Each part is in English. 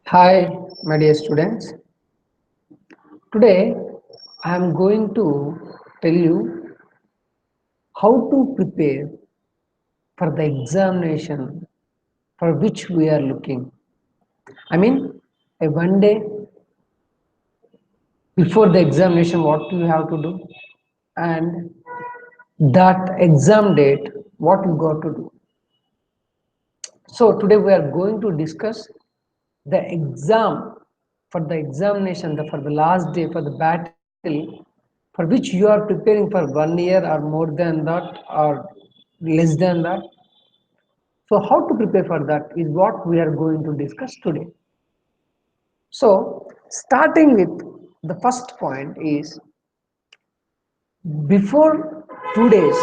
Hi, my dear students. Today I am going to tell you how to prepare for the examination for which we are looking. I mean, a one day before the examination, what you have to do, and that exam date, what you got to do. So, today we are going to discuss the exam for the examination, for the last day, for the battle for which you are preparing for 1 year or more than that or less than that. So, how to prepare for that is what we are going to discuss today. So, starting with the first point is before 2 days,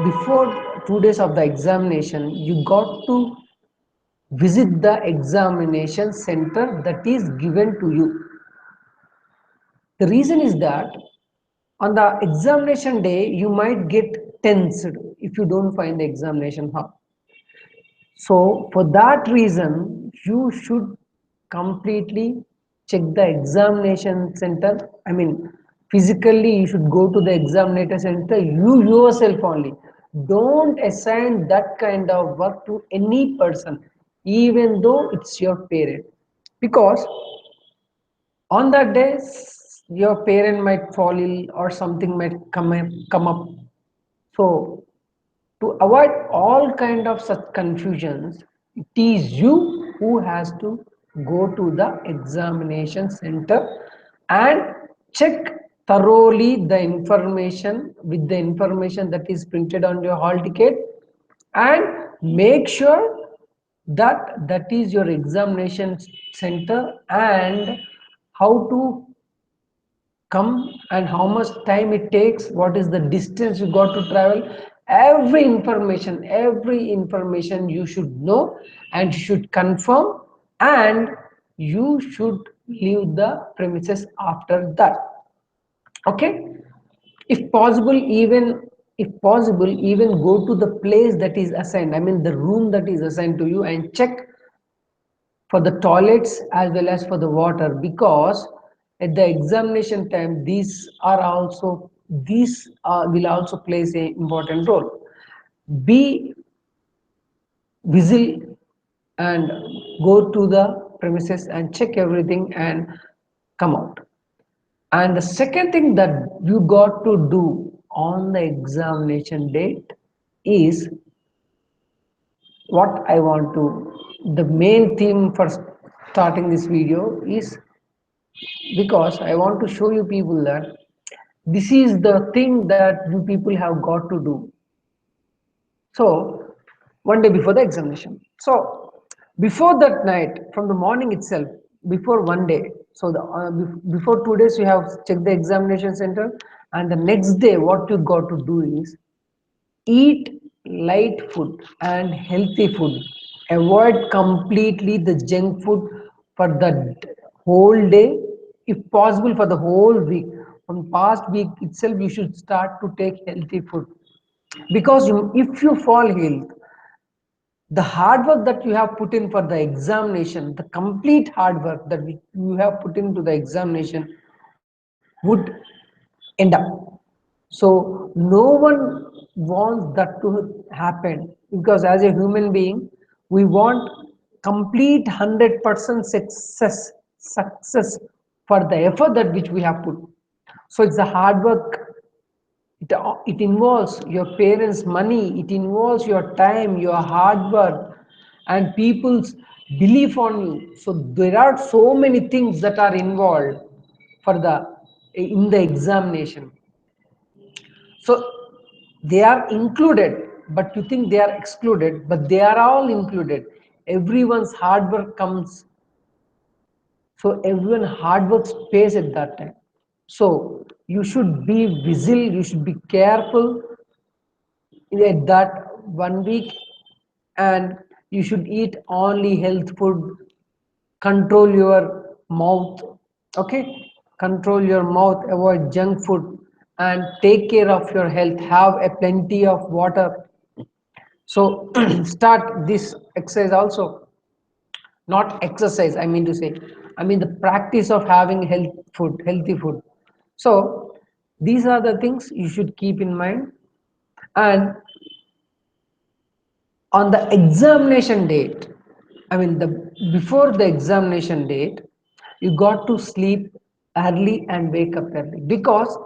before 2 days of the examination, you got to visit the examination center that is given to you. The reason is that on the examination day, you might get tensed if you don't find the examination hall. So, for that reason, you should completely check the examination center. I mean, physically, you should go to the examination center, you yourself only. Don't assign that kind of work to any person, even though it's your parent. Because on that day, your parent might fall ill or something might come up. So, to avoid all kind of such confusions, it is you who has to go to the examination center and check thoroughly the information with the information that is printed on your hall ticket, and make sure that that is your examination center and how to come and how much time it takes, what is the distance you got to travel. Every information you should know and you should confirm, and you should leave the premises after that. Okay, if possible, even go to the place that is assigned, I mean the room that is assigned to you, and check for the toilets as well as for the water, because at the examination time these will also plays a important role. Be vigilant and go to the premises and check everything and come out. And the second thing that you got to do on the examination date is what I want to, the main theme for starting this video is, because I want to show you people that this is the thing that you people have got to do. So, one day before the examination. So, before that night, from the morning itself, before one day, so before 2 days, you have checked the examination center, and the next day, what you got to do is eat light food and healthy food. Avoid completely the junk food for the whole day, if possible for the whole week. From past week itself, you should start to take healthy food, because if you fall ill, the hard work that you have put in for the examination, the complete hard work that you have put into the examination would end up. So no one wants that to happen, because as a human being, we want complete 100% success for the effort that which we have put. So it's the hard work. It involves your parents' money, it involves your time, your hard work, and people's belief on you. So there are so many things that are involved for the in the examination. So they are included, but you think they are excluded, but they are all included. Everyone's hard work comes, so everyone hard work pays at that time. So you should be vigilant, you should be careful at that 1 week, and you should eat only health food. Control your mouth. Okay, control your mouth, avoid junk food, and take care of your health. Have a plenty of water. So start this exercise also. not exercise, I mean to say, I mean the practice of having healthy food. So these are the things you should keep in mind. And on the examination date, I mean the before the examination date, you got to sleep early and wake up early, because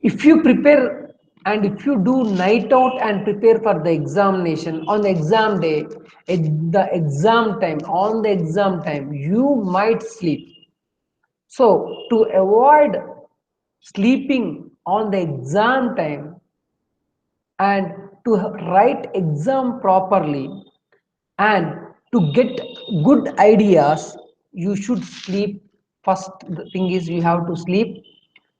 if you prepare and if you do night out and prepare for the examination on the exam day, at the exam time, on the exam time you might sleep. So to avoid sleeping on the exam time and to write exam properly and to get good ideas, you should sleep. First the thing is you have to sleep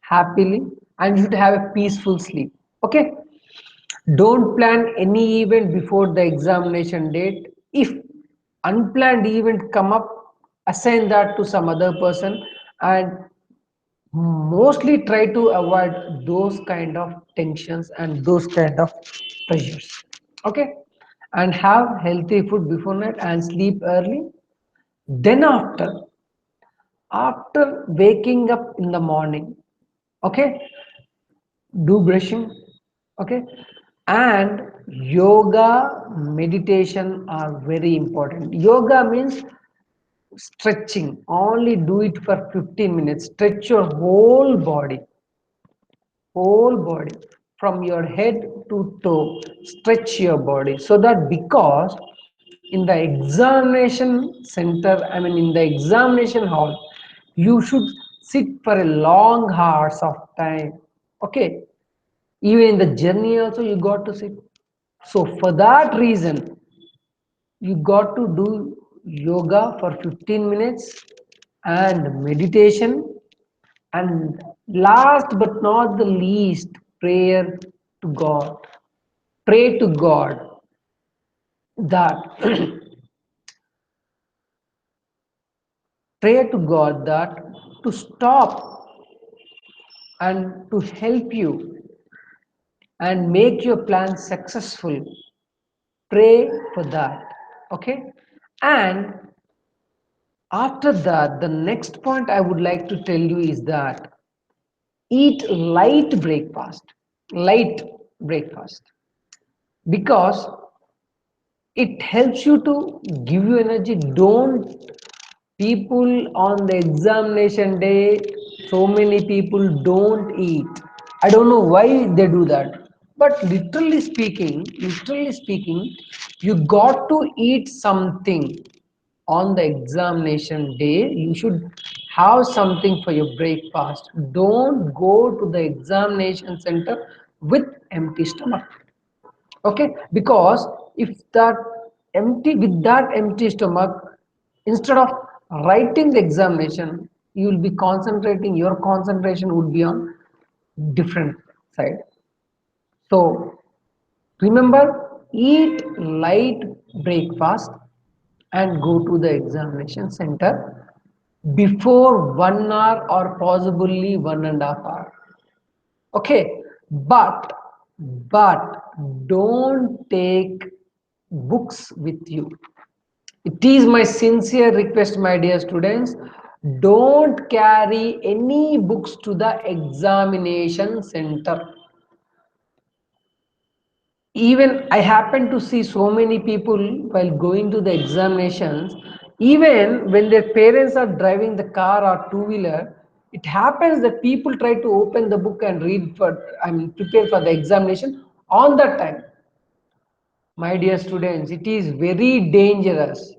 happily and you should have a peaceful sleep. Okay, don't plan any event before the examination date. If unplanned event come up, assign that to some other person, and mostly try to avoid those kind of tensions and those kind of pressures. Okay, and have healthy food before night and sleep early. Then after waking up in the morning, okay, do brushing. Okay, and yoga, meditation are very important. Yoga means stretching, only do it for 15 minutes. Stretch your whole body from your head to toe. Stretch your body, so that because in the examination center, I mean in the examination hall, you should sit for a long hours of time. Okay, even in the journey also you got to sit. So for that reason you got to do yoga for 15 minutes and meditation, and last but not the least, prayer to God. Pray to God that pray to God that to stop and to help you and make your plan successful. Pray for that. Okay, and after that, the next point I would like to tell you is that eat light breakfast, because it helps you to give you energy. Don't people on the examination day, so many people don't eat. I don't know why they do that, but literally speaking, you got to eat something on the examination day. You should have something for your breakfast. Don't go to the examination center with empty stomach. Okay, because if that empty with that empty stomach, instead of writing the examination, you will be concentrating, your concentration would be on different side. So remember, eat light breakfast and go to the examination center before 1 hour or possibly 1.5 hours. Okay, but don't take books with you. It is my sincere request, my dear students, don't carry any books to the examination center. Even I happen to see so many people while going to the examinations, even when their parents are driving the car or two-wheeler, it happens that people try to open the book and read for, I mean prepare for the examination on that time. My dear students, it is very dangerous,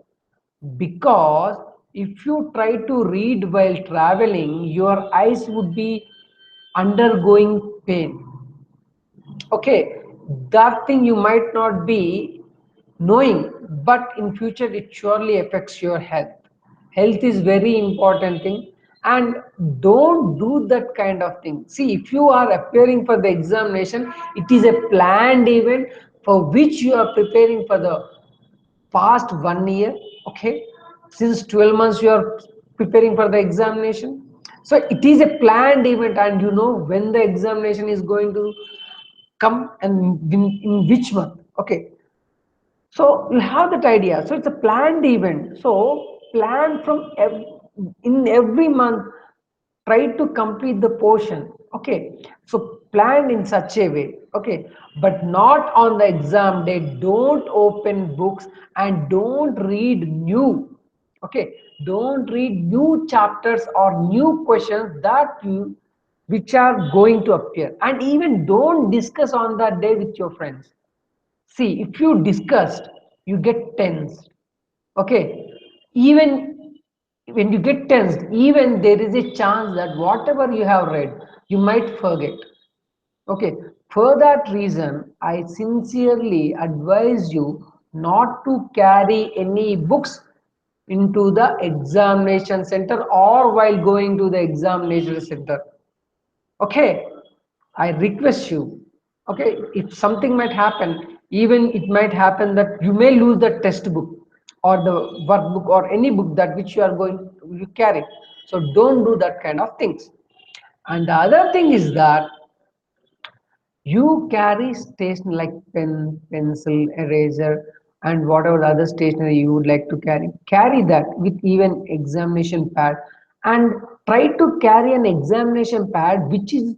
because if you try to read while traveling, your eyes would be undergoing pain. Okay, that thing you might not be knowing, but in future it surely affects your health. Health is very important thing, and don't do that kind of thing. See, if you are appearing for the examination, it is a planned event for which you are preparing for the past 1 year. Okay, since 12 months you are preparing for the examination. So it is a planned event, and you know when the examination is going to come and in which month. Okay, So you have that idea. So it's a planned event. So plan from in every month, try to complete the portion. Okay, so plan in such a way. Okay, but not on the exam day. Don't open books and don't read new. Okay, don't read new chapters or new questions that you which are going to appear, and even don't discuss on that day with your friends. See, if you discussed, you get tensed. Okay, even when you get tensed, even there is a chance that whatever you have read, you might forget. Okay, for that reason, I sincerely advise you not to carry any books into the examination center or while going to the examination center. Okay, I request you. Okay, if something might happen, even it might happen that you may lose the test book or the workbook or any book that which you are going you carry. So don't do that kind of things. And the other thing is that you carry stationery like pen, pencil, eraser, and whatever other stationery you would like to carry. Carry that with even examination pad, and try to carry an examination pad which is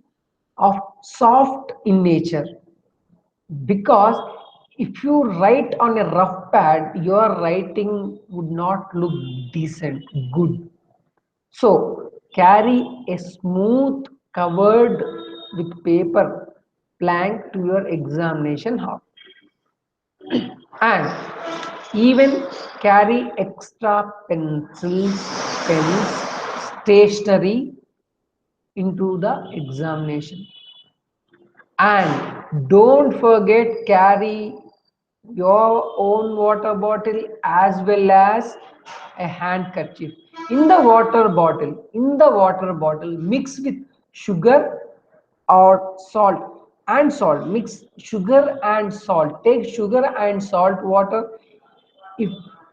of soft in nature, because if you write on a rough pad, your writing would not look decent, good. So carry a smooth covered with paper plank to your examination hall, and even carry extra pencils, pens, stationery into the examination. And don't forget, carry your own water bottle as well as a handkerchief. In the water bottle mix with sugar or salt, and salt, mix sugar and salt, take sugar and salt water. If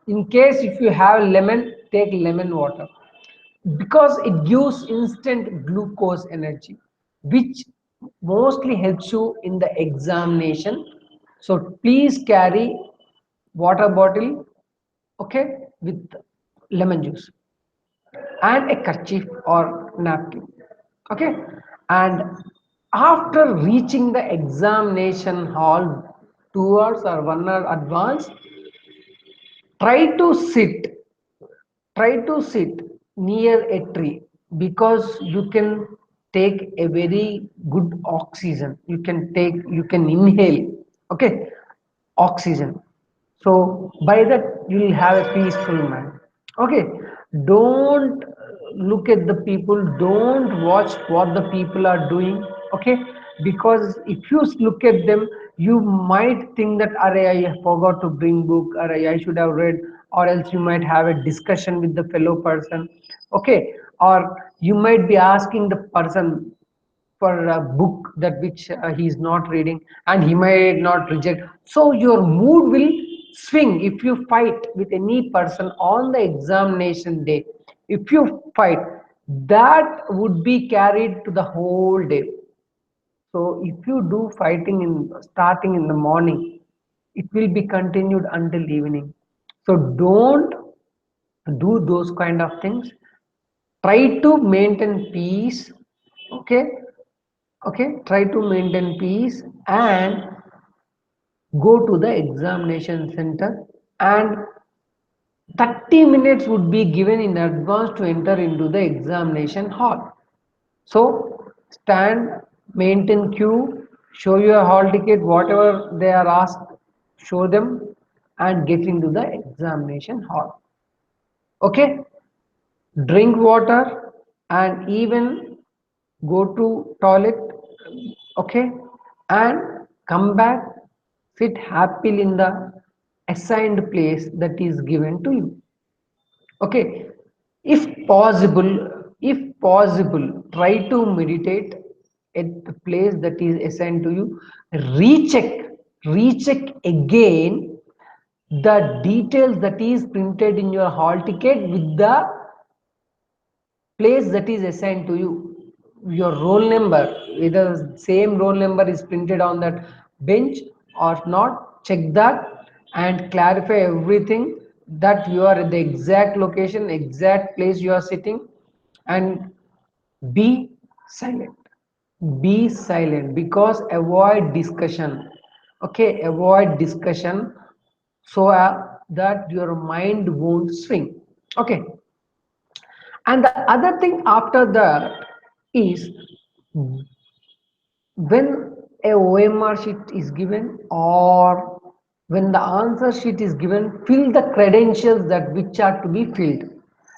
in case if you have lemon, take lemon water, because it gives instant glucose energy, which mostly helps you in the examination. So please carry water bottle, okay, with lemon juice and a kerchief or napkin. Okay, and after reaching the examination hall 2 hours or 1 hour advance, try to sit try to sit near a tree, because you can take a very good oxygen, you can inhale, okay, oxygen. So by that you will have a peaceful mind. Okay, don't look at the people, don't watch what the people are doing. Okay, because if you look at them, you might think that, are I forgot to bring book, or I should have read, or else you might have a discussion with the fellow person. Okay, or you might be asking the person for a book that which he is not reading, and he might not reject. So your mood will swing if you fight with any person on the examination day. If you fight, that would be carried to the whole day. So if you do fighting in starting in the morning, it will be continued until evening. So don't do those kind of things. Try to maintain peace. Okay, okay, try to maintain peace and go to the examination center, and 30 minutes would be given in advance to enter into the examination hall. So stand, maintain queue, show your hall ticket, whatever they are asked, show them, and get into the examination hall. Okay, drink water and even go to toilet. Okay, and come back, sit happily in the assigned place that is given to you. Okay, if possible try to meditate at the place that is assigned to you. Recheck again the details that is printed in your hall ticket with the place that is assigned to you. Your roll number, whether same roll number is printed on that bench or not, check that, and clarify everything, that you are at the exact location, exact place you are sitting, and be silent. Be silent, because avoid discussion. Okay, avoid discussion, so that your mind won't swing. Okay, and the other thing after that is, when a OMR sheet is given, or when the answer sheet is given, fill the credentials that which are to be filled,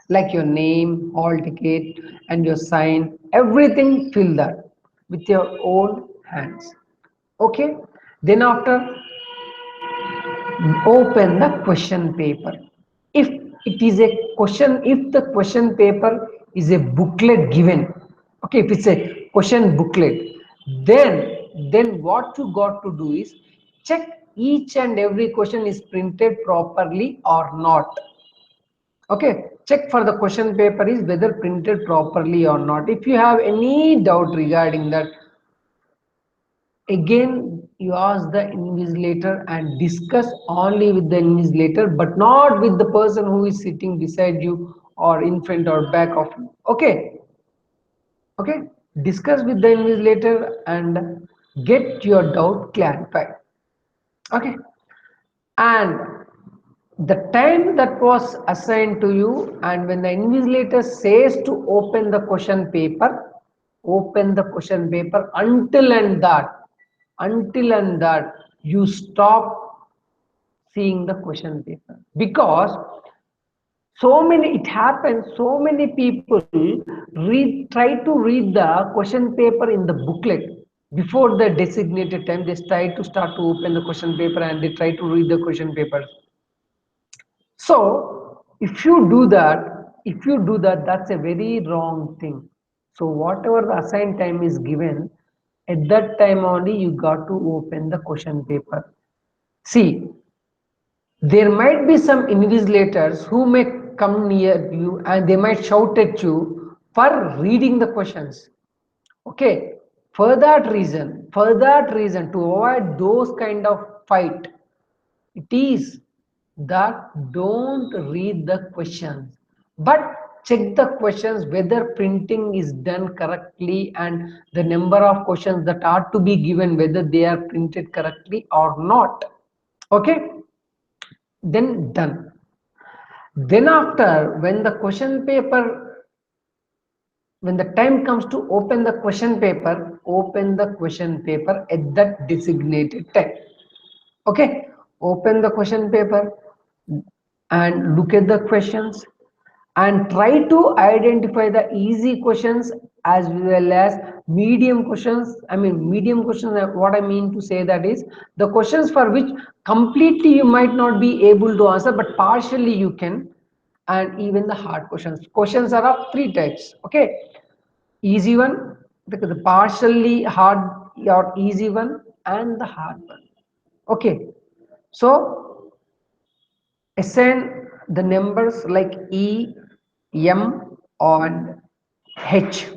like your name, hall ticket, and your sign. Everything fill that with your own hands. Okay. Then after, open the question paper. If it is a question, if the question paper is a booklet given, okay, if it's a question booklet, then what you got to do is check each and every question is printed properly or not. Okay, check for the question paper is whether printed properly or not. If you have any doubt regarding that, again you ask the invigilator and discuss only with the invigilator, but not with the person who is sitting beside you or in front or back of you. Okay. Okay, discuss with the invigilator and get your doubt clarified. Okay, and the time that was assigned to you, and when the invigilator says to open the question paper, open the question paper until and that you stop seeing the question paper. Because so many, it happens, so many people try to read the question paper in the booklet before the designated time. They try to start to open the question paper and they try to read the question paper. So if you do that, that's a very wrong thing. So whatever the assigned time is given, at that time only you got to open the question paper. See, there might be some invigilators who may come near you and they might shout at you for reading the questions. Okay, for that reason, to avoid those kind of fight, it is that don't read the questions, but check the questions whether printing is done correctly, and the number of questions that are to be given, whether they are printed correctly or not. Okay, then done. Then after, when the question paper, when the time comes to open the question paper, open the question paper at that designated time. Okay, open the question paper and look at the questions and try to identify the easy questions as well as medium questions. I mean medium questions, what I mean to say that is the questions for which completely you might not be able to answer but partially you can. And even the hard questions are of three types. Okay, easy one, the partially hard or easy one, and the hard one. Okay, so assign the numbers like E, M, and H,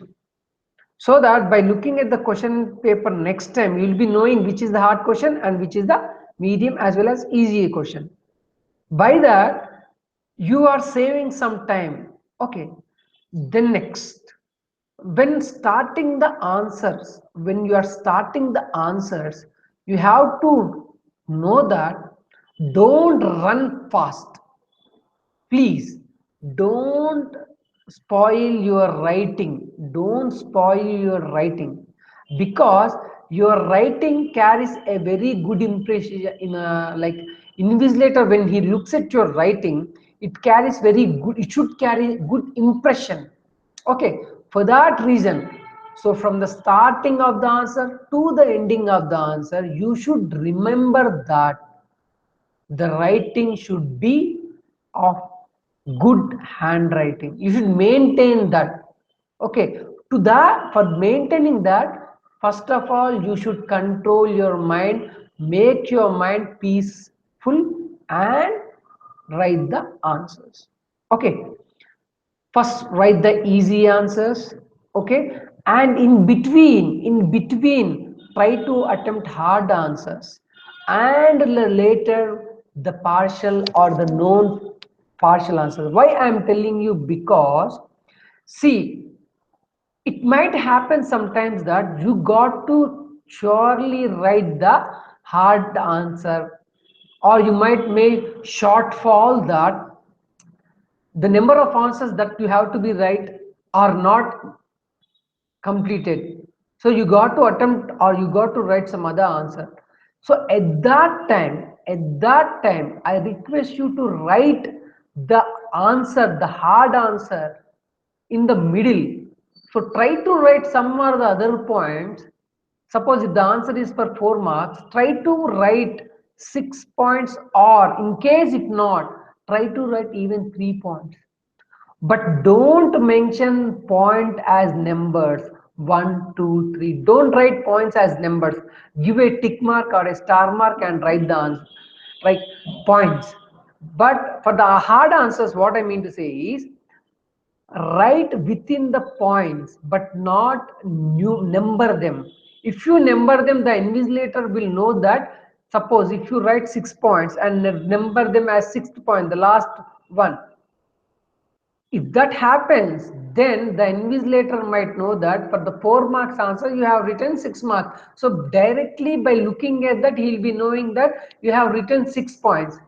so that by looking at the question paper next time you will be knowing which is the hard question and which is the medium as well as easy question. By that you are saving some time. Okay, then next, when starting the answers, when you are starting the answers, you have to know that don't run fast. Please don't spoil your writing. Don't spoil your writing, because your writing carries a very good impression in a, like, invigilator, when he looks at your writing, it carries very good, it should carry good impression. Okay, for that reason, so from the starting of the answer to the ending of the answer, you should remember that the writing should be of good handwriting. You should maintain that. Okay, to that, for maintaining that, first of all you should control your mind, make your mind peaceful, and write the answers. Okay, first write the easy answers. Okay, and in between try to attempt hard answers, and later the partial or the known partial answers. Why I am telling you? Because see, it might happen sometimes that you got to surely write the hard answer, or you might make shortfall that the number of answers that you have to be right are not completed, so you got to attempt or you got to write some other answer. So at that time I request you to write the answer, the hard answer, in the middle. So try to write some or the other points. Suppose if the answer is for 4 marks, try to write 6 points, or in case if not, try to write even 3 points. But don't mention point as numbers 1, 2, 3. Don't write points as numbers. Give a tick mark or a star mark and write the answer, like points. But for the hard answers, what I mean to say is, write within the points but not number them. If you number them, the invigilator will know that, suppose if you write 6 points and number them as sixth point, the last one, if that happens, then the invigilator might know that for the 4 marks answer you have written 6 marks. So directly by looking at that, he will be knowing that you have written 6 points.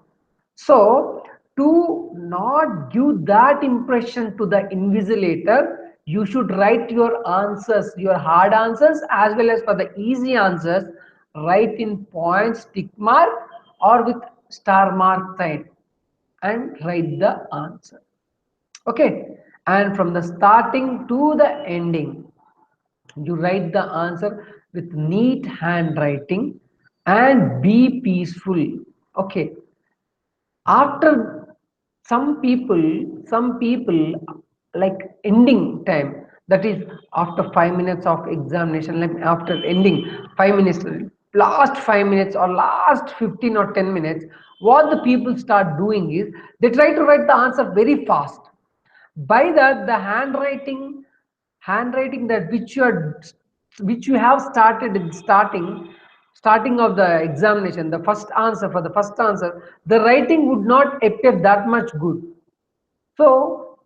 So to not give that impression to the invigilator, you should write your answers, your hard answers as well as for the easy answers, write in points, tick mark or with star mark sign, and write the answer. Okay, and from the starting to the ending, you write the answer with neat handwriting and be peaceful. Okay, after some people like ending time, that is after 5 minutes of examination, like after ending 5 minutes, last 5 minutes or last 15 or 10 minutes, what the people start doing is they try to write the answer very fast. By that, the handwriting that which you have started in starting of the examination, the first answer, for the first answer, the writing would not appear that much good. So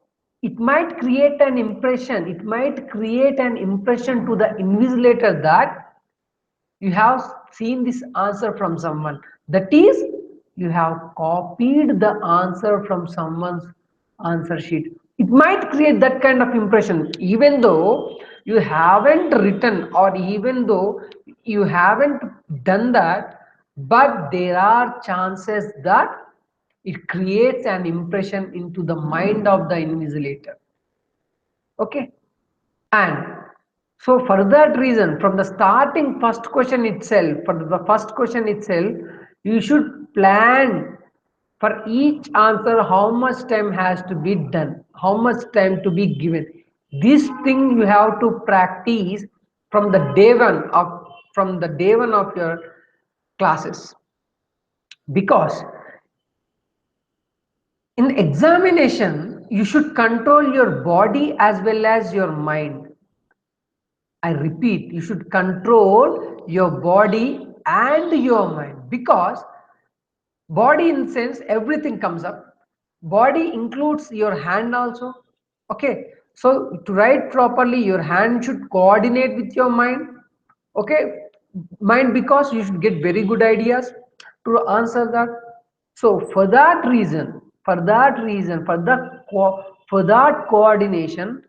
it might create an impression, to the invigilator that you have seen this answer from someone, that is, you have copied the answer from someone's answer sheet. It might create that kind of impression, even though you haven't written or even though you haven't done that, but there are chances that it creates an impression into the mind of the invigilator. Okay, and so for that reason, from the starting first question itself, for the first question itself, you should plan for each answer how much time has to be done, how much time to be given. This thing you have to practice from the day one of your classes, because in examination you should control your body as well as your mind. I repeat, you should control your body and your mind, because body in sense everything comes up. Body includes your hand also. Okay, so to write properly, your hand should coordinate with your mind. Okay, mind, because you should get very good ideas to answer that. So for that reason, for that coordination,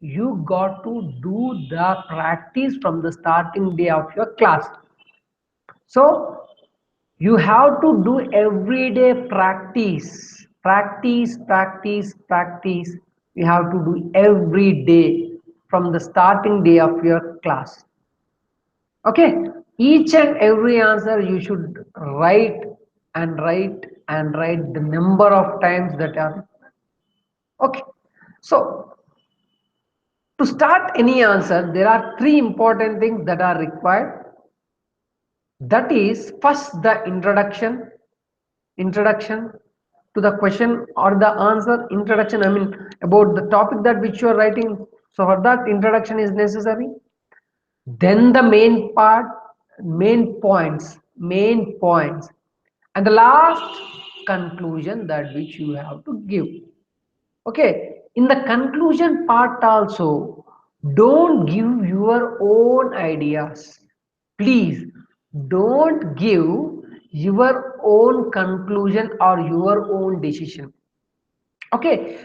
you got to do the practice from the starting day of your class. So you have to do everyday practice. You have to do every day from the starting day of your class. Okay, each and every answer you should write and write the number of times that are. Okay, so to start any answer, there are three important things that are required. That is, first, the introduction to the question or the answer. Introduction, I mean about the topic that which you are writing. So for that, introduction is necessary. Then the main points, and the last conclusion that which you have to give. Okay, in the conclusion part also, don't give your own ideas. Please don't give your own conclusion or your own decision. Okay,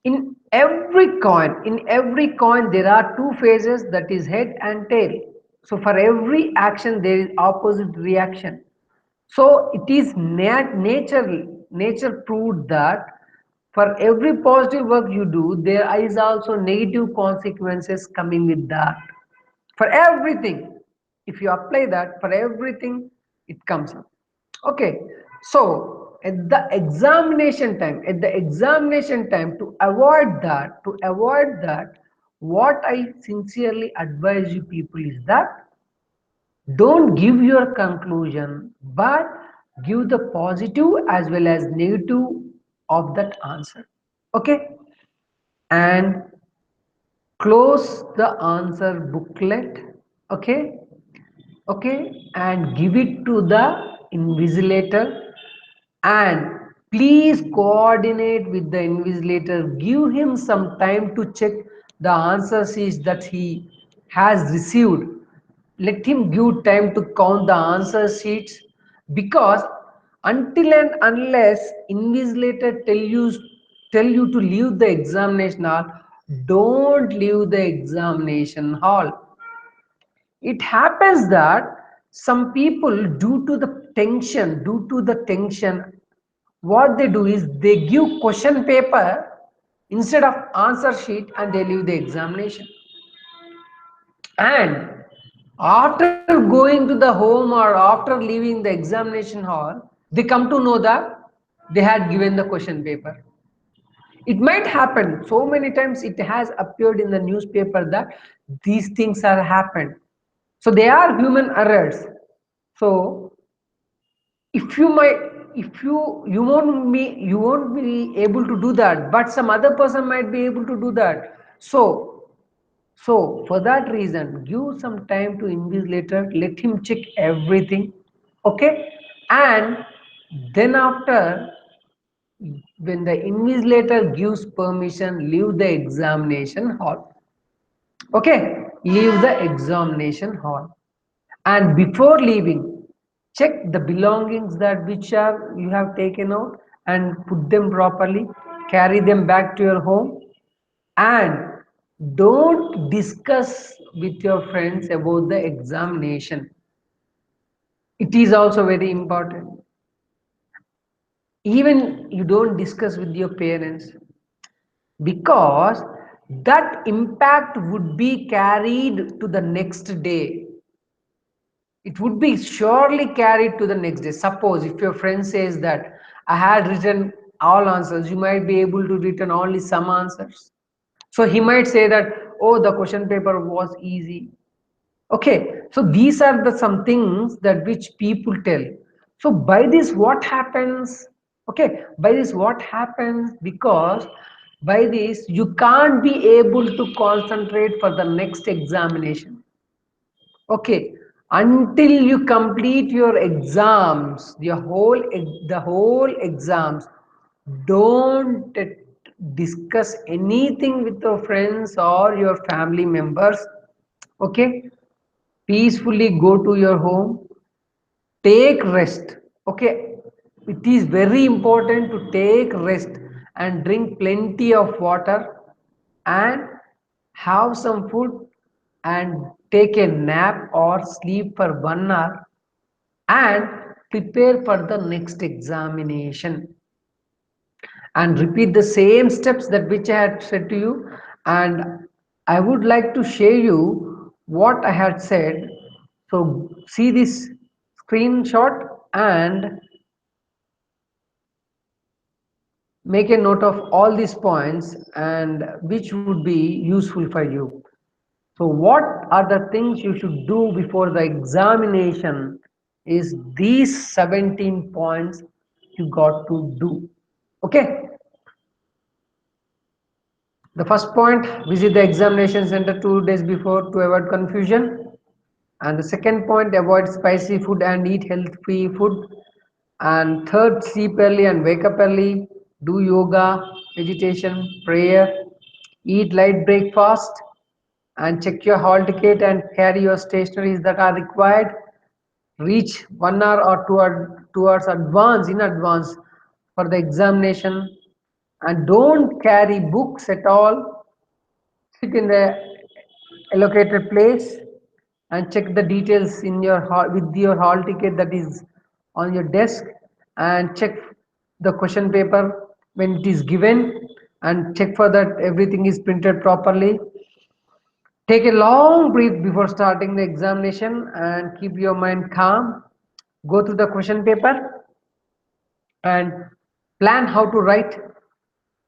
in every coin there are two phases, that is head and tail. So for every action there is opposite reaction. So it is nature proved that for every positive work you do there is also negative consequences coming with that, for everything. If you apply that for everything, it comes up. Okay, so at the examination time, to avoid that, what I sincerely advise you people is that don't give your conclusion, but give the positive as well as negative of that answer. Okay, and close the answer booklet. Okay, and give it to the invigilator, and please coordinate with the invigilator, give him some time to check the answer sheets that he has received. Let him give time to count the answer sheets, because until and unless invigilator tell you to leave the examination hall, don't leave the examination hall. It happens that some people, due to the tension, what they do is they give question paper instead of answer sheet and they leave the examination. And after going to the home or after leaving the examination hall, they come to know that they had given the question paper. It might happen so many times, it has appeared in the newspaper that these things are happened. So they are human errors. So if you might, if you won't be able to do that, but some other person might be able to do that. So for that reason, give some time to invigilator, let him check everything. Okay, and then after, when the invigilator gives permission, leave the examination hall. Okay, leave the examination hall, and before leaving, check the belongings that which are you have taken out and put them properly, carry them back to your home, and don't discuss with your friends about the examination. It is also very important. Even you don't discuss with your parents, because that impact would be carried to the next day. It would be surely carried to the next day. Suppose if your friend says that I had written all answers, you might be able to written only some answers. So he might say that, oh, the question paper was easy. Okay, so these are the some things that which people tell. So by this what happens? Okay, by this what happens, because by this you can't be able to concentrate for the next examination. Okay, until you complete your exams, the whole exams, don't discuss anything with your friends or your family members. Okay, peacefully go to your home, take rest. Okay, it is very important to take rest and drink plenty of water and have some food and take a nap or sleep for 1 hour and prepare for the next examination, and repeat the same steps that which I had said to you. And I would like to share you what I had said. So see this screenshot and make a note of all these points and which would be useful for you. So what are the things you should do before the examination is these 17 points you got to do. Okay, the first point, visit the examination center 2 days before to avoid confusion. And the second point, avoid spicy food and eat healthy food. And third, sleep early and wake up early, do yoga, meditation, prayer, eat light breakfast, and check your hall ticket and carry your stationeries that are required. Reach 1 hour or 2 hours advance in advance for the examination, and don't carry books at all. Sit in the allocated place and check the details in your hall with your hall ticket that is on your desk, and check the question paper when it is given, and check for that everything is printed properly. Take a long breath before starting the examination and keep your mind calm. Go through the question paper and plan how to write,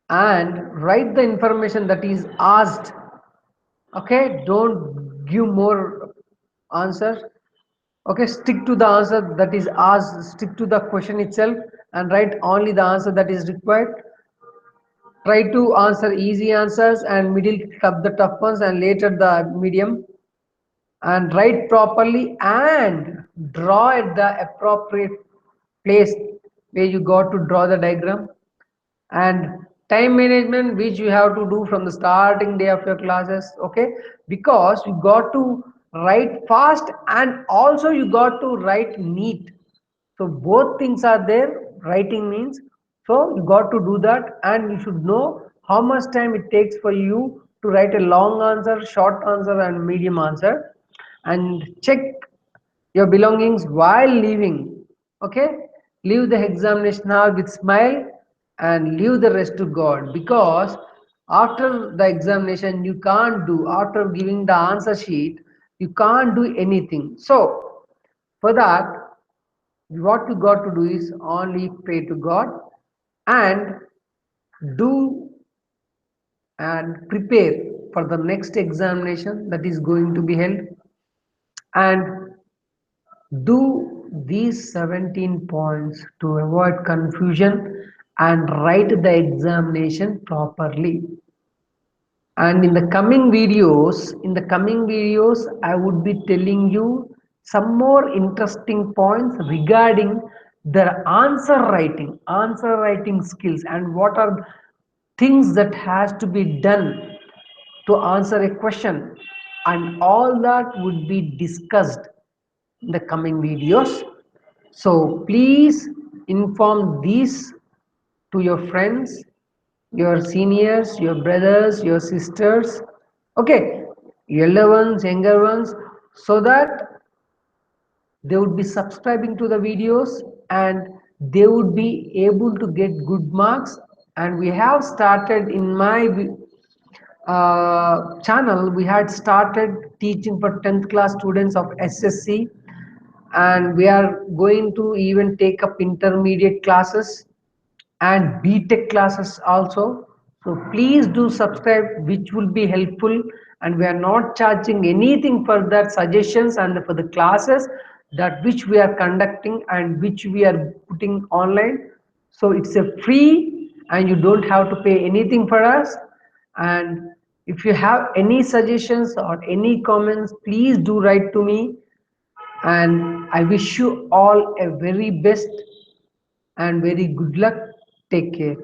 and write the information that is asked. Okay, don't give more answers. Okay, stick to the answer that is asked, stick to the question itself, and write only the answer that is required. Try to answer easy answers and middle the tough ones, and later the medium, and write properly and draw at the appropriate place where you got to draw the diagram. And time management, which you have to do from the starting day of your classes. Okay, because you got to write fast and also you got to write neat, so both things are there. Writing means, so you got to do that, and you should know how much time it takes for you to write a long answer, short answer, and medium answer. And check your belongings while leaving. Okay, leave the examination hall with smile and leave the rest to God, because after the examination you can't do, after giving the answer sheet you can't do anything. So for that, what you got to do is only pray to God and do and prepare for the next examination that is going to be held, and do these 17 points to avoid confusion and write the examination properly. And in the coming videos I would be telling you some more interesting points regarding the answer writing skills, and what are things that has to be done to answer a question, and all that would be discussed in the coming videos. So please inform these to your friends, your seniors, your brothers, your sisters, okay, elder ones, younger ones, so that they would be subscribing to the videos and they would be able to get good marks. And we have started in my channel, we had started teaching for 10th class students of SSC, and we are going to even take up intermediate classes and BTech classes also. So please do subscribe, which will be helpful, and we are not charging anything for that suggestions and for the classes that which we are conducting and which we are putting online. So it's a free and you don't have to pay anything for us. And if you have any suggestions or any comments, please do write to me, and I wish you all a very best and very good luck. Take care.